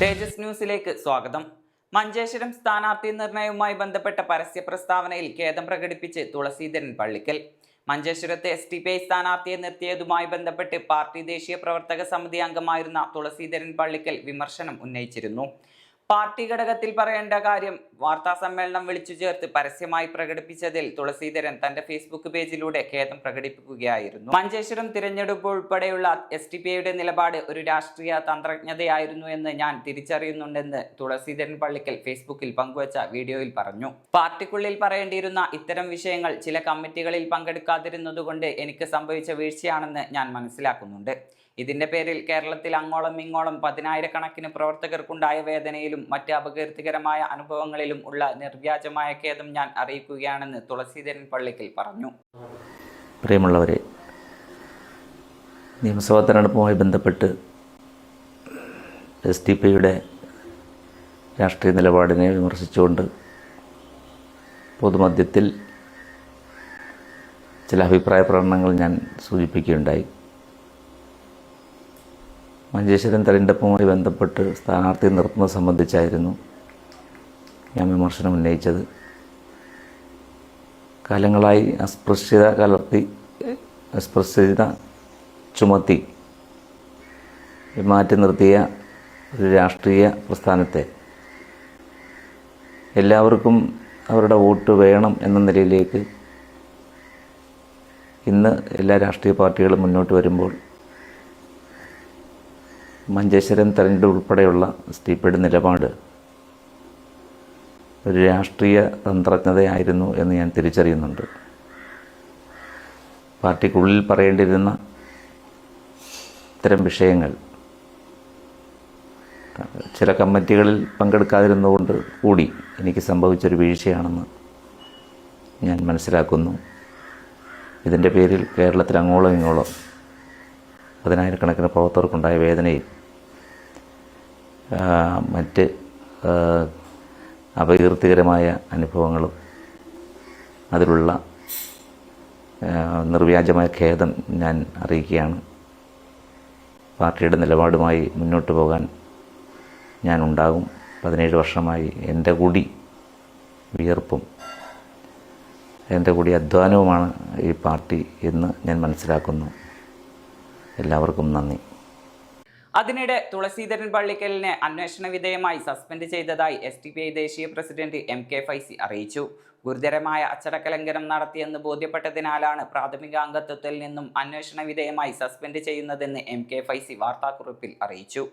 തേജസ് ന്യൂസിലേക്ക് സ്വാഗതം. മഞ്ചേശ്വരം സ്ഥാനാർത്ഥി നിർണയവുമായി ബന്ധപ്പെട്ട പരസ്യ പ്രസ്താവനയിൽ ഖേദം പ്രകടിപ്പിച്ച് തുളസീധരൻ പള്ളിക്കൽ. മഞ്ചേശ്വരത്തെ SDPI സ്ഥാനാർത്ഥിയെ നിർത്തിയതുമായി ബന്ധപ്പെട്ട് പാർട്ടി ദേശീയ പ്രവർത്തക സമിതി അംഗമായിരുന്ന തുളസീധരൻ പള്ളിക്കൽ വിമർശനം ഉന്നയിച്ചിരുന്നു. പാർട്ടി ഘടകത്തിൽ പറയേണ്ട കാര്യം വാർത്താ സമ്മേളനം വിളിച്ചു ചേർത്ത് പരസ്യമായി പ്രകടിപ്പിച്ചതിൽ തുളസീധരൻ തന്റെ ഫേസ്ബുക്ക് പേജിലൂടെ ഖേദം പ്രകടിപ്പിക്കുകയായിരുന്നു. മഞ്ചേശ്വരം തിരഞ്ഞെടുപ്പ് ഉൾപ്പെടെയുള്ള SDPIയുടെ നിലപാട് ഒരു രാഷ്ട്രീയ തന്ത്രജ്ഞതയായിരുന്നു എന്ന് ഞാൻ തിരിച്ചറിയുന്നുണ്ടെന്ന് തുളസീധരൻ പള്ളിക്കൽ ഫേസ്ബുക്കിൽ പങ്കുവച്ച വീഡിയോയിൽ പറഞ്ഞു. പാർട്ടിക്കുള്ളിൽ പറയേണ്ടിയിരുന്ന ഇത്തരം വിഷയങ്ങൾ ചില കമ്മിറ്റികളിൽ പങ്കെടുക്കാതിരുന്നതുകൊണ്ട് എനിക്ക് സംഭവിച്ച വീഴ്ചയാണെന്ന് ഞാൻ മനസ്സിലാക്കുന്നുണ്ട്. ഇതിന്റെ പേരിൽ കേരളത്തിൽ അങ്ങോളം ഇങ്ങോളം 10,000-കണക്കിന് പ്രവർത്തകർക്കുണ്ടായ വേദനയിലും മറ്റ് അപകീർത്തികരമായ അനുഭവങ്ങളിലും ഉള്ള നിർവ്യാജമായ ഖേദം ഞാൻ അറിയിക്കുകയാണെന്ന് തുളസീധരൻ പള്ളിക്കൽ പറഞ്ഞു. പ്രിയമുള്ളവരെ, നിയമസഭാ തെരഞ്ഞെടുപ്പുമായി ബന്ധപ്പെട്ട് SDPIയുടെ രാഷ്ട്രീയ നിലപാടിനെ വിമർശിച്ചുകൊണ്ട് പൊതുമധ്യത്തിൽ ചില അഭിപ്രായ പ്രകടനങ്ങൾ ഞാൻ സൂചിപ്പിക്കുകയുണ്ടായി. മഞ്ചേശ്വരം തെരഞ്ഞെടുപ്പുമായി ബന്ധപ്പെട്ട് സ്ഥാനാർത്ഥി നിർത്തുന്നത് സംബന്ധിച്ചായിരുന്നു ഞാൻ വിമർശനം ഉന്നയിച്ചത്. കാലങ്ങളായി അസ്പൃശ്യത ചുമത്തി മാറ്റി നിർത്തിയ ഒരു രാഷ്ട്രീയ പ്രസ്ഥാനത്തെ എല്ലാവർക്കും അവരുടെ വോട്ട് വേണം എന്ന നിലയിലേക്ക് ഇന്ന് എല്ലാ രാഷ്ട്രീയ പാർട്ടികളും മുന്നോട്ട് വരുമ്പോൾ മഞ്ചേശ്വരം തെരഞ്ഞെടുപ്പ് ഉൾപ്പെടെയുള്ള SDPIയുടെ നിലപാട് ഒരു രാഷ്ട്രീയ തന്ത്രജ്ഞതയായിരുന്നു എന്ന് ഞാൻ തിരിച്ചറിയുന്നുണ്ട്. പാർട്ടിക്കുള്ളിൽ പറയേണ്ടിയിരുന്ന ഇത്തരം വിഷയങ്ങൾ ചില കമ്മിറ്റികളിൽ പങ്കെടുക്കാതിരുന്നുകൊണ്ട് കൂടി എനിക്ക് സംഭവിച്ചൊരു വീഴ്ചയാണെന്ന് ഞാൻ മനസ്സിലാക്കുന്നു. ഇതിൻ്റെ പേരിൽ കേരളത്തിൽ അങ്ങോളം ഇങ്ങോളം 10,000-കണക്കിന് പ്രവർത്തകർക്കുണ്ടായ വേദനയും മറ്റ് അപകീർത്തികരമായ അനുഭവങ്ങളും അതിലുള്ള നിർവ്യാജമായ ഖേദം ഞാൻ അറിയിക്കുകയാണ്. പാർട്ടിയുടെ നിലപാടുമായി മുന്നോട്ട് പോകാൻ ഞാനുണ്ടാകും. 17 വർഷമായി എൻ്റെ കൂടി വിയർപ്പും എൻ്റെ കൂടി അധ്വാനവുമാണ് ഈ പാർട്ടി എന്ന് ഞാൻ മനസ്സിലാക്കുന്നു. എല്ലാവർക്കും നന്ദി. അതിനിടെ തുളസീധരൻ പള്ളിക്കലിനെ അന്വേഷണ വിധേയമായി സസ്പെൻഡ് ചെയ്തതായി SDPI ദേശീയ പ്രസിഡന്റ് MK ഫൈസി അറിയിച്ചു. ഗുരുതരമായ അച്ചടക്ക ലംഘനം നടത്തിയെന്ന് ബോധ്യപ്പെട്ടതിനാലാണ് പ്രാഥമിക അംഗത്വത്തിൽ നിന്നും അന്വേഷണ വിധേയമായി സസ്പെൻഡ് ചെയ്യുന്നതെന്ന് MK ഫൈസി വാർത്താക്കുറിപ്പിൽ അറിയിച്ചു.